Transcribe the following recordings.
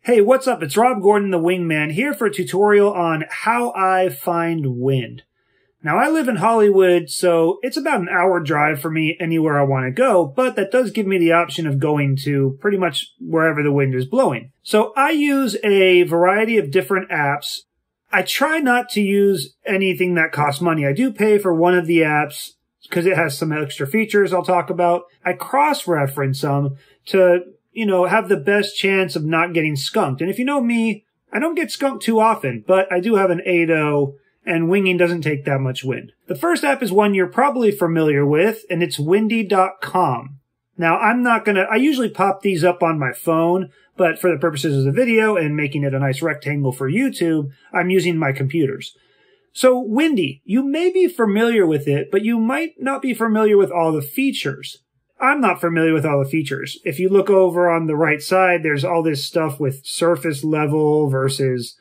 Hey, what's up? It's Rob Gordon, the Wingman, here for a tutorial on how I find wind. Now, I live in Hollywood, so it's about an hour drive for me anywhere I want to go, but that does give me the option of going to pretty much wherever the wind is blowing. So I use a variety of different apps. I try not to use anything that costs money. I do pay for one of the apps because it has some extra features I'll talk about. I cross-reference them to have the best chance of not getting skunked. And if you know me, I don't get skunked too often, but I do have an 8.0 and winging doesn't take that much wind. The first app is one you're probably familiar with, and it's windy.com. Now, I usually pop these up on my phone, but for the purposes of the video and making it a nice rectangle for YouTube, I'm using my computers. So Windy, you may be familiar with it, but you might not be familiar with all the features. I'm not familiar with all the features. If you look over on the right side, there's all this stuff with surface level versus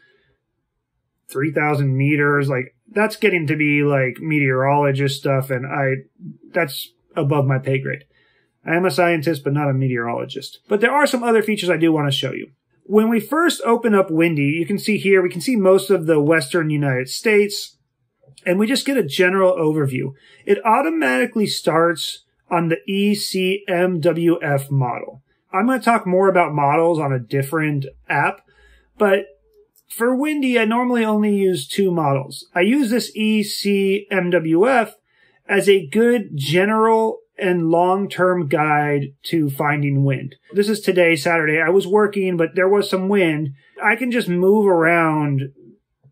3,000 meters. Like, that's getting to be like meteorologist stuff, and that's above my pay grade. I am a scientist, but not a meteorologist. But there are some other features I do want to show you. When we first open up Windy, you can see here, we can see most of the western United States, and we just get a general overview. It automatically starts on the ECMWF model. I'm going to talk more about models on a different app, but for Windy, I normally only use two models. I use this ECMWF as a good general and long-term guide to finding wind. This is today, Saturday. I was working, but there was some wind. I can just move around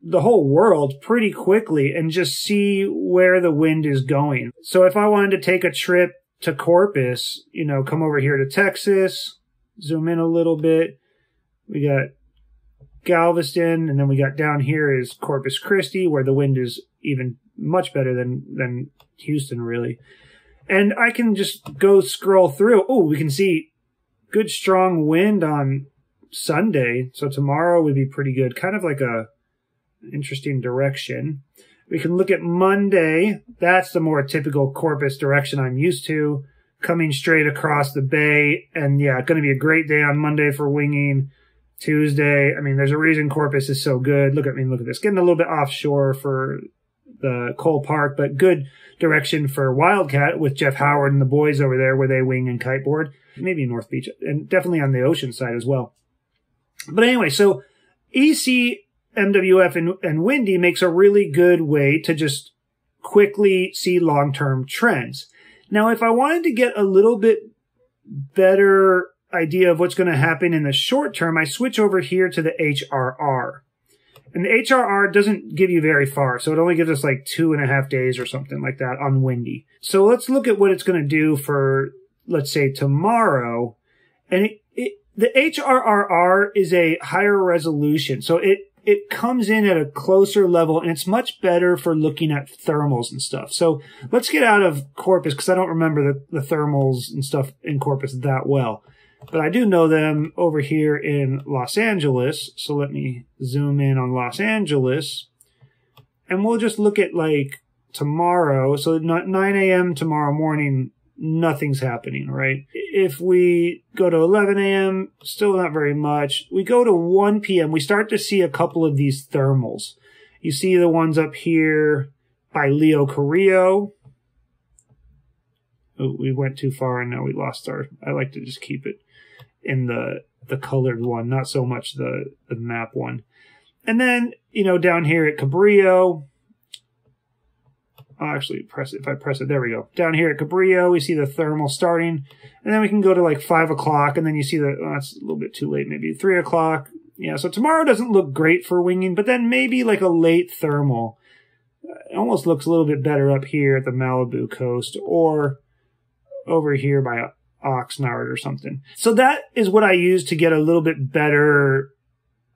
the whole world pretty quickly and just see where the wind is going. So if I wanted to take a trip to Corpus, come over here to Texas, zoom in a little bit. We got Galveston, and then we got down here is Corpus Christi, where the wind is even much better than Houston, really. And I can just go scroll through. Oh, we can see good strong wind on Sunday. So tomorrow would be pretty good. Kind of like a interesting direction. We can look at Monday. That's the more typical Corpus direction I'm used to. Coming straight across the bay. And yeah, going to be a great day on Monday for winging. Tuesday, there's a reason Corpus is so good. Look at this. Getting a little bit offshore for the Cole Park, but good direction for Wildcat with Jeff Howard and the boys over there where they wing and kiteboard. Maybe North Beach, and definitely on the ocean side as well. But anyway, so ECMWF and Windy makes a really good way to just quickly see long-term trends. Now, if I wanted to get a little bit better idea of what's going to happen in the short term, I switch over here to the HRR. And the HRR doesn't give you very far, so it only gives us like 2.5 days or something like that on Windy. So let's look at what it's going to do for, let's say, tomorrow. And the HRRR is a higher resolution, so it comes in at a closer level, and it's much better for looking at thermals and stuff. So let's get out of Corpus, because I don't remember the thermals and stuff in Corpus that well. But I do know them over here in Los Angeles. So let me zoom in on Los Angeles. And we'll just look at like tomorrow. So 9 a.m. tomorrow morning, nothing's happening, right? If we go to 11 a.m., still not very much. We go to 1 p.m., we start to see a couple of these thermals. You see the ones up here by Leo Carrillo. Oh, we went too far and now we lost I like to just keep it in the colored one, not so much the map one. And then, down here at Cabrillo, I'll actually if I press it, there we go. Down here at Cabrillo, we see the thermal starting, and then we can go to like 5 o'clock, and then you see that's a little bit too late, maybe 3 o'clock. Yeah, so tomorrow doesn't look great for winging, but then maybe like a late thermal. It almost looks a little bit better up here at the Malibu coast, or over here by Oxnard or something. So that is what I use to get a little bit better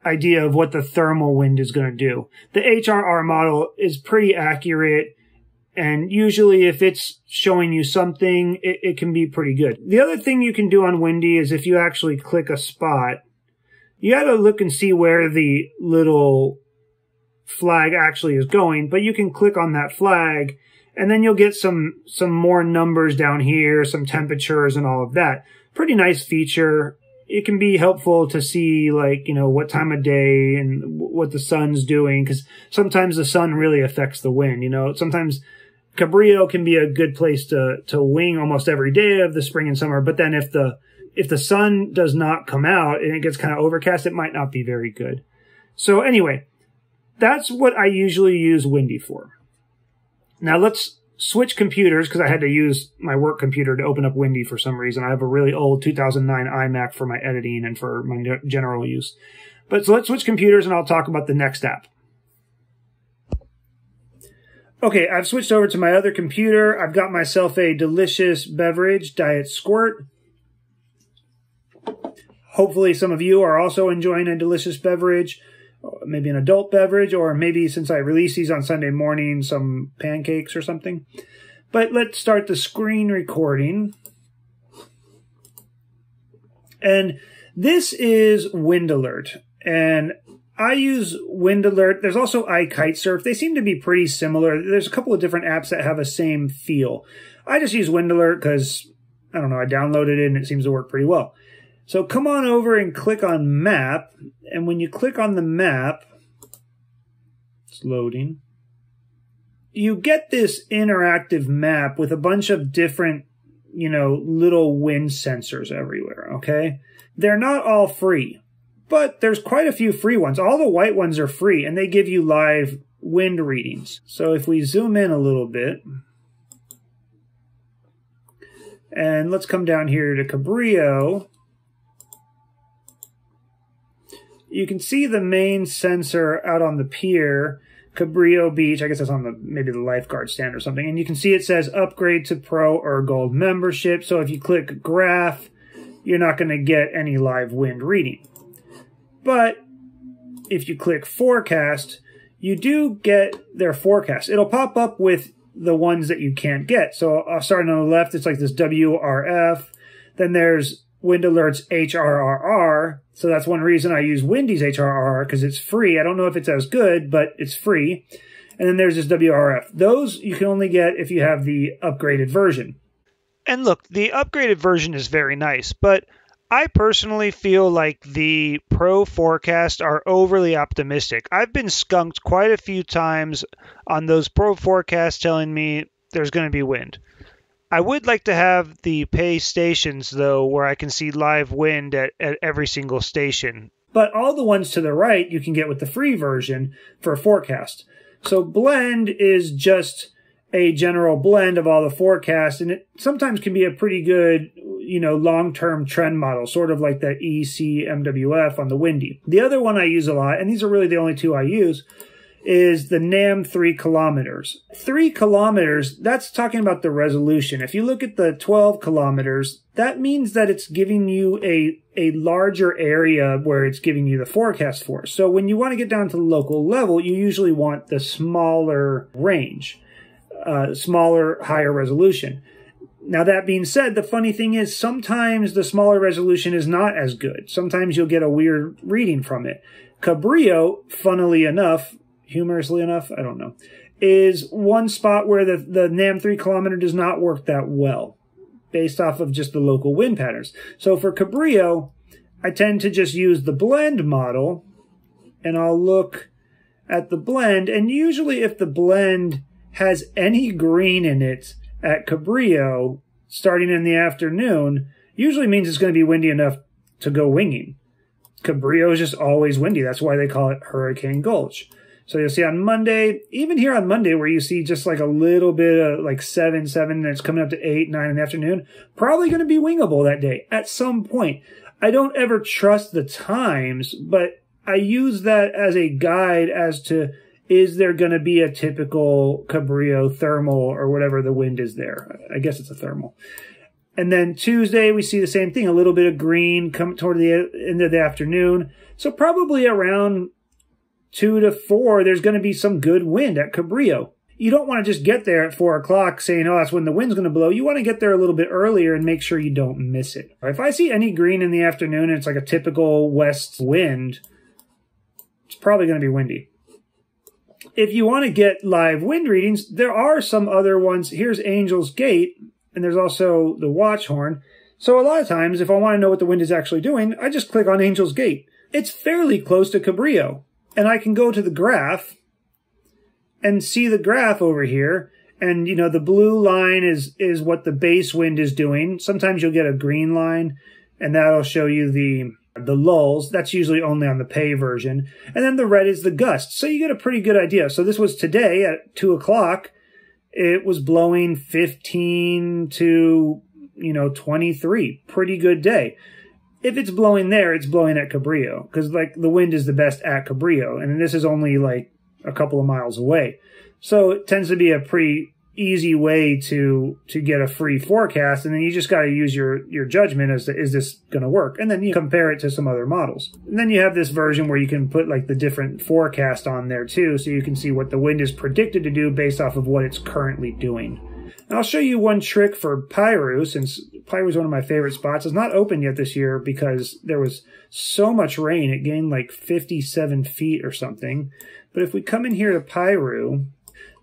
idea of what the thermal wind is going to do. The HRR model is pretty accurate, and usually if it's showing you something, it can be pretty good. The other thing you can do on Windy is if you actually click a spot, you got to look and see where the little flag actually is going, but you can click on that flag and then you'll get some more numbers down here, some temperatures and all of that. Pretty nice feature. it can be helpful to see, like, you know, what time of day and what the sun's doing, because sometimes the sun really affects the wind. You know, sometimes Cabrillo can be a good place to wing almost every day of the spring and summer, but then if the sun does not come out and it gets kind of overcast, it might not be very good. So anyway, that's what I usually use Windy for. Now let's switch computers, because I had to use my work computer to open up Windy for some reason. I have a really old 2009 iMac for my editing and for my general use. But so let's switch computers and I'll talk about the next app. Okay, I've switched over to my other computer. I've got myself a delicious beverage, Diet Squirt. Hopefully some of you are also enjoying a delicious beverage, maybe an adult beverage, or maybe since I release these on Sunday morning, some pancakes or something. But let's start the screen recording. And this is Wind Alert. And I use Wind Alert. There's also iKitesurf. They seem to be pretty similar. There's a couple of different apps that have a same feel. I just use Wind Alert because, I don't know, I downloaded it and it seems to work pretty well. So come on over and click on Map. And when you click on the map, it's loading, you get this interactive map with a bunch of different, you know, little wind sensors everywhere, okay? They're not all free, but there's quite a few free ones. All the white ones are free, and they give you live wind readings. So if we zoom in a little bit, and let's come down here to Cabrillo, you can see the main sensor out on the pier, Cabrillo Beach. I guess that's on maybe the lifeguard stand or something. And you can see it says upgrade to Pro or Gold membership. So if you click Graph, you're not going to get any live wind reading. But if you click Forecast, you do get their forecast. It'll pop up with the ones that you can't get. So starting on the left, it's like this WRF. Then there's Wind Alert's HRRR. So that's one reason I use Windy's HRRR, because it's free. I don't know if it's as good, but it's free. And then there's this WRF. Those you can only get if you have the upgraded version. And look, the upgraded version is very nice, but I personally feel like the Pro forecasts are overly optimistic. I've been skunked quite a few times on those Pro forecasts telling me there's going to be wind. I would like to have the pay stations, though, where I can see live wind at every single station. But all the ones to the right you can get with the free version for forecast. So Blend is just a general blend of all the forecasts, and it sometimes can be a pretty good, you know, long-term trend model, sort of like that ECMWF on the Windy. The other one I use a lot, and these are really the only two I use, is the NAM 3 kilometers. 3 kilometers, that's talking about the resolution. If you look at the 12 kilometers, that means that it's giving you a larger area where it's giving you the forecast for. So when you want to get down to the local level, you usually want the smaller range, smaller, higher resolution. Now, that being said, the funny thing is sometimes the smaller resolution is not as good. Sometimes you'll get a weird reading from it. Cabrillo, funnily enough, humorously enough, I don't know, is one spot where the NAM 3 kilometer does not work that well based off of just the local wind patterns. So for Cabrillo, I tend to just use the blend model, and I'll look at the blend, and usually if the blend has any green in it at Cabrillo starting in the afternoon, usually means it's going to be windy enough to go winging. Cabrillo is just always windy. That's why they call it Hurricane Gulch. So you'll see on Monday, even here on Monday, where you see just like a little bit of like 7, and it's coming up to 8, 9 in the afternoon, probably going to be wingable that day at some point. I don't ever trust the times, but I use that as a guide as to, is there going to be a typical Cabrillo thermal or whatever the wind is there? I guess it's a thermal. And then Tuesday, we see the same thing, a little bit of green come toward the end of the afternoon. So probably around 2 to 4, there's going to be some good wind at Cabrillo. You don't want to just get there at 4 o'clock saying, oh, that's when the wind's going to blow. You want to get there a little bit earlier and make sure you don't miss it. If I see any green in the afternoon and it's like a typical west wind, it's probably going to be windy. If you want to get live wind readings, there are some other ones. Here's Angel's Gate, and there's also the Watch Horn. So a lot of times, if I want to know what the wind is actually doing, I just click on Angel's Gate. It's fairly close to Cabrillo. And I can go to the graph and see the graph over here. And, you know, the blue line is what the base wind is doing. Sometimes you'll get a green line, and that'll show you the lulls. That's usually only on the pay version. And then the red is the gust. So you get a pretty good idea. So this was today at 2 o'clock. It was blowing 15 to, 23. Pretty good day. If it's blowing there, it's blowing at Cabrillo, because like the wind is the best at Cabrillo, and this is only like a couple of miles away. So it tends to be a pretty easy way to get a free forecast, and then you just got to use your judgment as to, is this going to work? And then you compare it to some other models. And then you have this version where you can put like the different forecast on there too, so you can see what the wind is predicted to do based off of what it's currently doing. And I'll show you one trick for Piru, since Piru is one of my favorite spots. It's not open yet this year because there was so much rain. It gained like 57 feet or something. But if we come in here to Piru,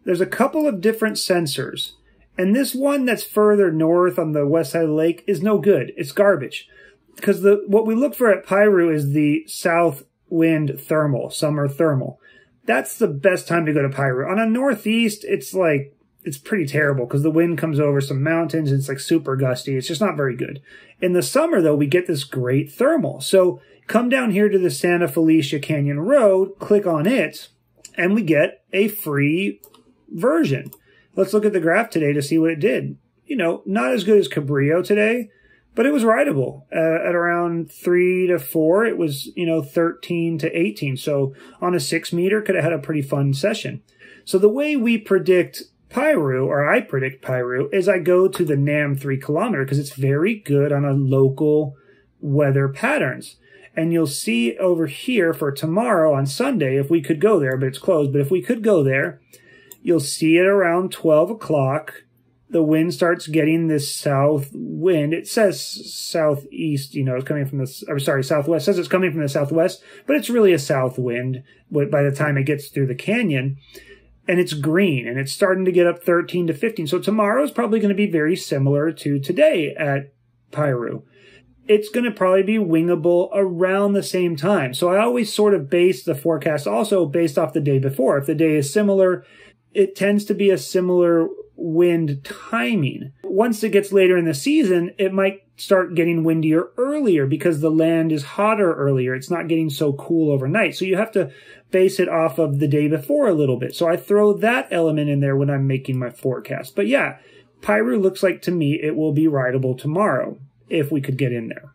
there's a couple of different sensors. And this one that's further north on the west side of the lake is no good. It's garbage. Because what we look for at Piru is the south wind thermal, summer thermal. That's the best time to go to Piru. On a northeast, it's pretty terrible because the wind comes over some mountains and it's like super gusty. It's just not very good. In the summer, though, we get this great thermal. So come down here to the Santa Felicia Canyon Road, click on it, and we get a free version. Let's look at the graph today to see what it did. Not as good as Cabrillo today, but it was rideable. At around 3 to 4, it was, 13 to 18. So on a 6 meter, could have had a pretty fun session. So the way we predict Piru, or I predict Piru, is I go to the NAM 3 kilometer because it's very good on a local weather patterns. And you'll see over here for tomorrow on Sunday, if we could go there, but it's closed, but if we could go there, you'll see it around 12 o'clock. The wind starts getting this south wind. It says southeast, it's coming from southwest. It says it's coming from the southwest, but it's really a south wind by the time it gets through the canyon. And it's green, and it's starting to get up 13 to 15. So tomorrow is probably going to be very similar to today at Piru. It's going to probably be wingable around the same time. So I always sort of base the forecast also based off the day before. If the day is similar, it tends to be a similar wind timing. Once it gets later in the season, it might start getting windier earlier because the land is hotter earlier. It's not getting so cool overnight. So you have to base it off of the day before a little bit. So I throw that element in there when I'm making my forecast. But yeah, Piru looks like to me it will be rideable tomorrow if we could get in there.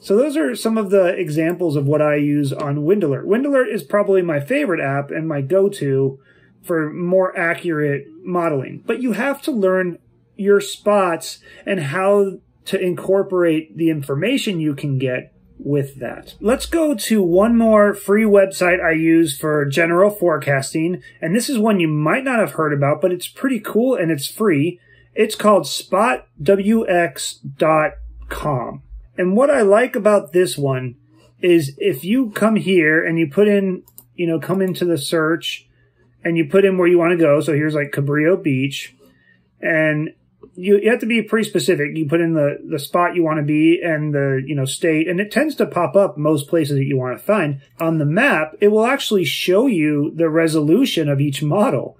So those are some of the examples of what I use on Wind Alert. Wind Alert is probably my favorite app and my go-to for more accurate modeling. But you have to learn your spots and how to incorporate the information you can get with that. Let's go to one more free website I use for general forecasting. And this is one you might not have heard about, but it's pretty cool and it's free. It's called spotwx.com. And what I like about this one is if you come here and you put in, come into the search and you put in where you want to go. So here's like Cabrillo Beach, and you have to be pretty specific. You put in the spot you want to be and the, state, and it tends to pop up most places that you want to find. On the map, it will actually show you the resolution of each model,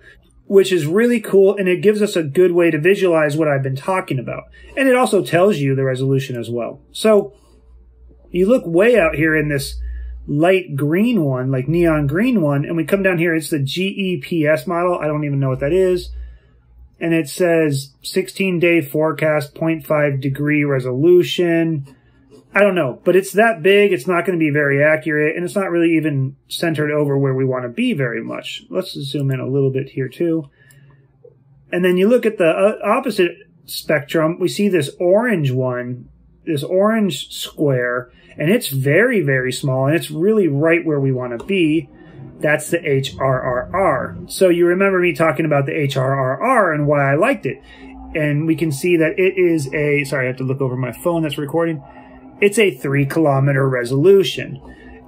which is really cool, and it gives us a good way to visualize what I've been talking about. And it also tells you the resolution as well. So you look way out here in this light green one, like neon green one, and we come down here, it's the GEPS model. I don't even know what that is. And it says 16-day forecast, 0.5 degree resolution. I don't know, but it's that big. It's not going to be very accurate, and it's not really even centered over where we want to be very much. Let's zoom in a little bit here too. And then you look at the opposite spectrum. We see this orange one, this orange square, and it's very, very small, and it's really right where we want to be. That's the HRRR. So you remember me talking about the HRRR and why I liked it. And we can see that it is a, sorry, I have to look over my phone that's recording. It's a 3 kilometer resolution.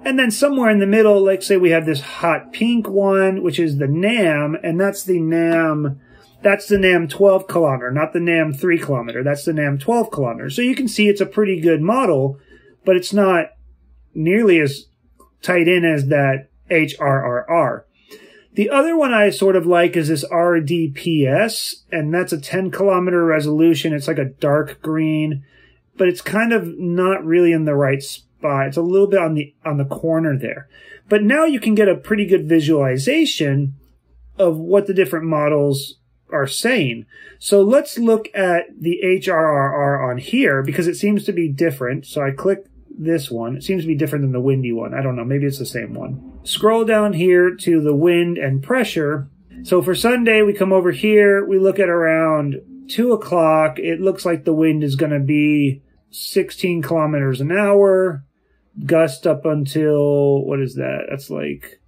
And then somewhere in the middle, like say we have this hot pink one, which is the NAM, and that's the NAM That's the NAM 12 kilometer, not the NAM 3 kilometer. That's the NAM 12 kilometer. So you can see it's a pretty good model, but it's not nearly as tight in as that HRRR. The other one I sort of like is this RDPS, and that's a 10 kilometer resolution. It's like a dark green, but it's kind of not really in the right spot. It's a little bit on the corner there. But now you can get a pretty good visualization of what the different models are saying. So let's look at the HRRR on here because it seems to be different. So I click this one. It seems to be different than the windy one. I don't know. Maybe it's the same one. Scroll down here to the wind and pressure. So for Sunday, we come over here. We look at around 2 o'clock. It looks like the wind is going to be 16 kilometers an hour. Gust up until, what is that? That's like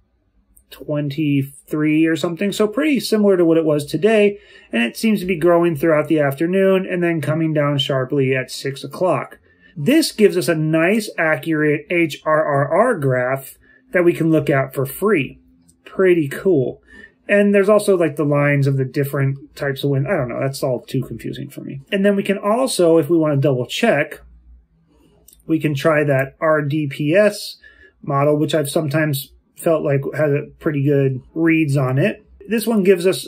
23 or something. So pretty similar to what it was today. And it seems to be growing throughout the afternoon and then coming down sharply at 6 o'clock. This gives us a nice, accurate HRRR graph that we can look at for free. Pretty cool. And there's also like the lines of the different types of wind. I don't know. That's all too confusing for me. And then we can also, if we want to double check, we can try that RDPS model, which I've sometimes felt like has a pretty good reads on it. This one gives us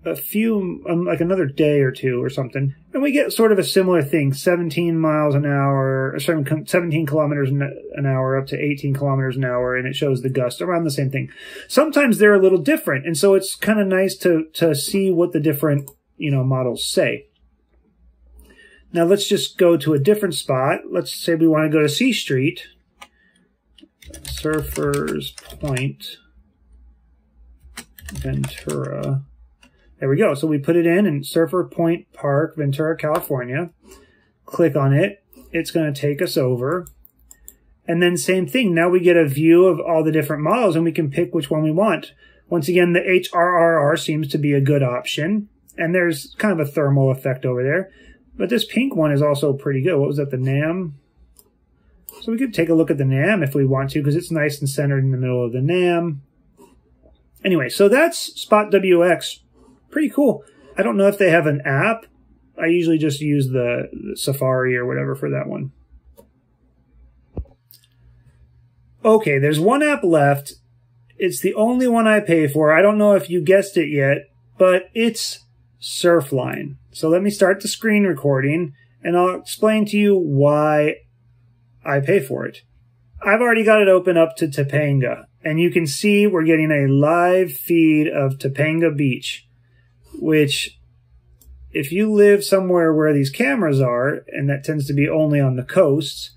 a few, like another day or two or something. And we get sort of a similar thing, 17 miles an hour, 17 kilometers an hour up to 18 kilometers an hour. And it shows the gust around the same thing. Sometimes they're a little different. And so it's kind of nice to see what the different, models say. Now let's just go to a different spot. Let's say we want to go to C Street. Surfers Point, Ventura. There we go. So we put it in Surfer Point Park, Ventura, California. Click on it. It's going to take us over. And then same thing. Now we get a view of all the different models and we can pick which one we want. Once again, the HRRR seems to be a good option. And there's kind of a thermal effect over there. But this pink one is also pretty good. What was that, the NAM? So we could take a look at the NAM if we want to, because it's nice and centered in the middle of the NAM. Anyway, so that's Spot WX. Pretty cool. I don't know if they have an app. I usually just use the Safari or whatever for that one. Okay, there's one app left. It's the only one I pay for. I don't know if you guessed it yet, but it's Surfline. So let me start the screen recording and I'll explain to you why I pay for it. I've already got it open up to Topanga and you can see we're getting a live feed of Topanga Beach, which if you live somewhere where these cameras are, and that tends to be only on the coasts,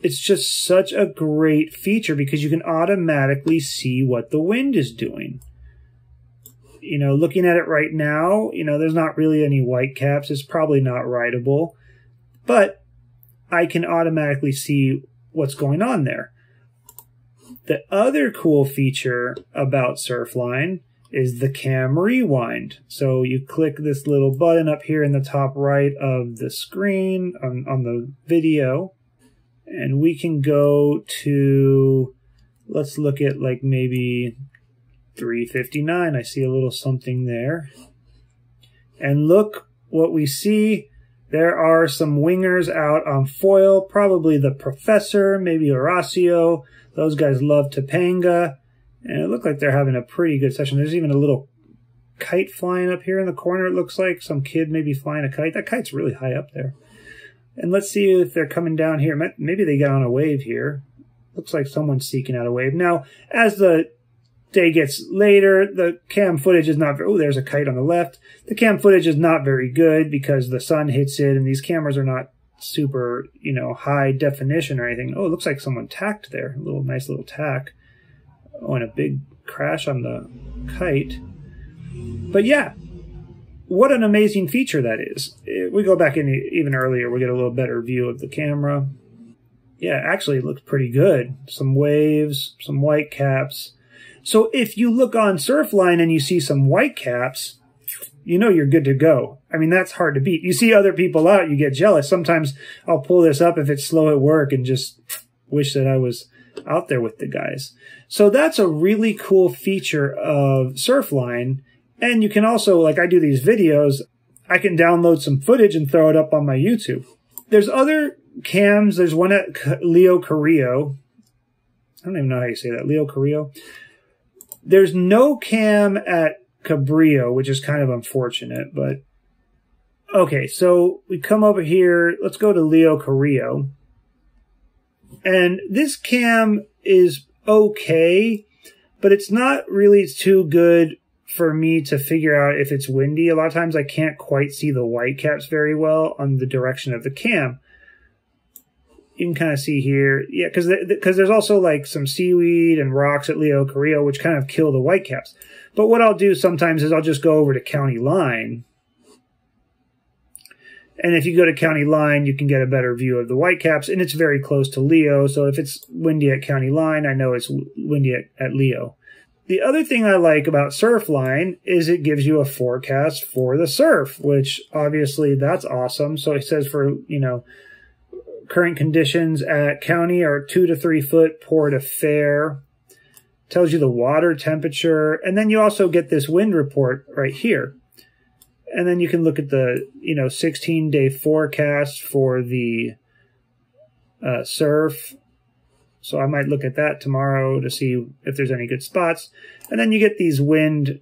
it's just such a great feature because you can automatically see what the wind is doing. Looking at it right now, there's not really any white caps. It's probably not writable, but I can automatically see what's going on there. The other cool feature about Surfline is the cam rewind. So you click this little button up here in the top right of the screen on the video, and we can go to, let's look at like maybe 359. I see a little something there. And look what we see. There are some wingers out on foil, probably the Professor, maybe Horacio. Those guys love Topanga. And it looked like they're having a pretty good session. There's even a little kite flying up here in the corner. It looks like some kid maybe flying a kite. That kite's really high up there. And let's see if they're coming down here. Maybe they got on a wave here. Looks like someone's seeking out a wave. Now, as the day gets later, the cam footage is not very, oh, there's a kite on the left. The cam footage is not very good because the sun hits it and these cameras are not super, high definition or anything. Oh, it looks like someone tacked there. Nice little tack. Oh, and a big crash on the kite. But yeah, what an amazing feature that is. If we go back in even earlier, we get a little better view of the camera. Yeah, actually it looks pretty good. Some waves, some white caps. So if you look on Surfline and you see some white caps, you're good to go. I mean, that's hard to beat. You see other people out, you get jealous. Sometimes I'll pull this up if it's slow at work and just wish that I was out there with the guys. So that's a really cool feature of Surfline. And you can also, like I do these videos, I can download some footage and throw it up on my YouTube. There's other cams. There's one at Leo Carrillo. I don't even know how you say that. Leo Carrillo. There's no cam at Cabrillo, which is kind of unfortunate, but okay, so we come over here. Let's go to Leo Carrillo. And this cam is okay, but it's not really too good for me to figure out if it's windy. A lot of times I can't quite see the whitecaps very well on the direction of the cam. You can kind of see here, yeah, because there's also like some seaweed and rocks at Leo Carrillo, which kind of kill the whitecaps. But what I'll do sometimes is I'll just go over to County Line. And if you go to County Line, you can get a better view of the whitecaps, and it's very close to Leo. So if it's windy at County Line, I know it's windy at Leo. The other thing I like about Surfline is it gives you a forecast for the surf, which obviously that's awesome. So it says for, you know, current conditions at County are 2 to 3 foot, poor to fair. Tells you the water temperature. And then you also get this wind report right here. And then you can look at the, you know, 16-day forecast for the surf. So I might look at that tomorrow to see if there's any good spots. And then you get these wind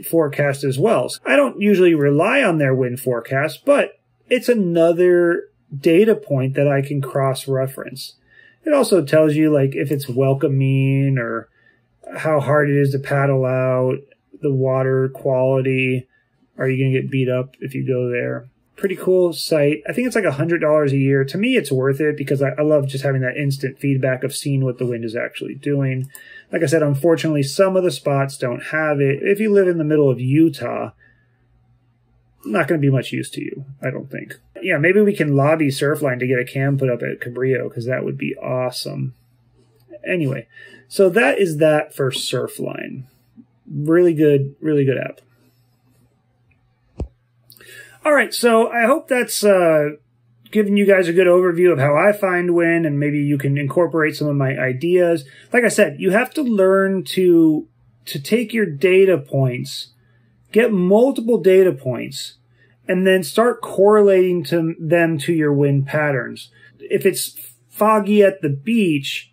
forecasts as well. So I don't usually rely on their wind forecast, but it's another data point that I can cross-reference. It also tells you, like, if it's welcoming or how hard it is to paddle out, the water quality. Are you going to get beat up if you go there? Pretty cool site. I think it's like $100 a year. To me, it's worth it because I love just having that instant feedback of seeing what the wind is actually doing. Like I said, unfortunately, some of the spots don't have it. If you live in the middle of Utah, not going to be much use to you, I don't think. Yeah, maybe we can lobby Surfline to get a cam put up at Cabrillo because that would be awesome. Anyway, so that is that for Surfline. Really good app. All right, so I hope that's given you guys a good overview of how I find wind, and maybe you can incorporate some of my ideas. Like I said, you have to learn to take your data points, get multiple data points, and then start correlating them to your wind patterns. If it's foggy at the beach,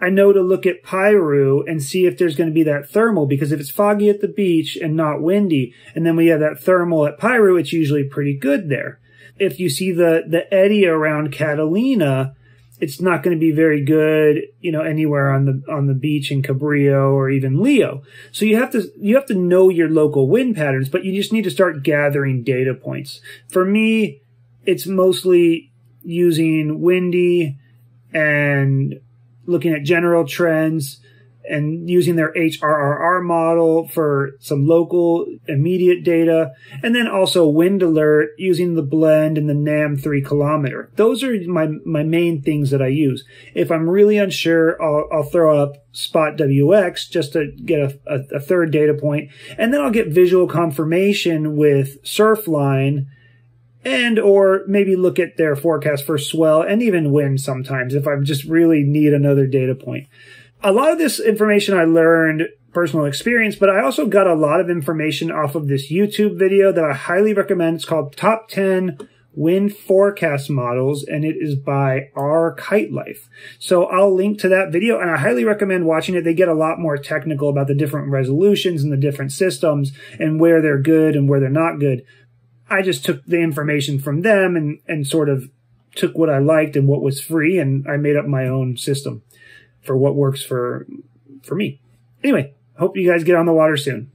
I know to look at Piru and see if there's going to be that thermal, because if it's foggy at the beach and not windy, and then we have that thermal at Piru, it's usually pretty good there. If you see the eddy around Catalina, it's not going to be very good, you know, anywhere on the beach in Cabrillo or even Leo. So you have to know your local wind patterns, but you just need to start gathering data points. For me, it's mostly using windy and looking at general trends and using their HRRR model for some local immediate data, and then also wind alert using the blend and the NAM 3 kilometer. Those are my main things that I use. If I'm really unsure, I'll throw up Spot WX just to get a third data point, and then I'll get visual confirmation with Surfline, and or maybe look at their forecast for swell and even wind sometimes if I just really need another data point. A lot of this information I learned personal experience, but I also got a lot of information off of this YouTube video that I highly recommend. It's called Top 10 Wind Forecast Models, and it is by R. Kite Life. So I'll link to that video, and I highly recommend watching it. They get a lot more technical about the different resolutions and the different systems and where they're good and where they're not good. I just took the information from them and sort of took what I liked and what was free, and I made up my own system for what works for me. Anyway, hope you guys get on the water soon.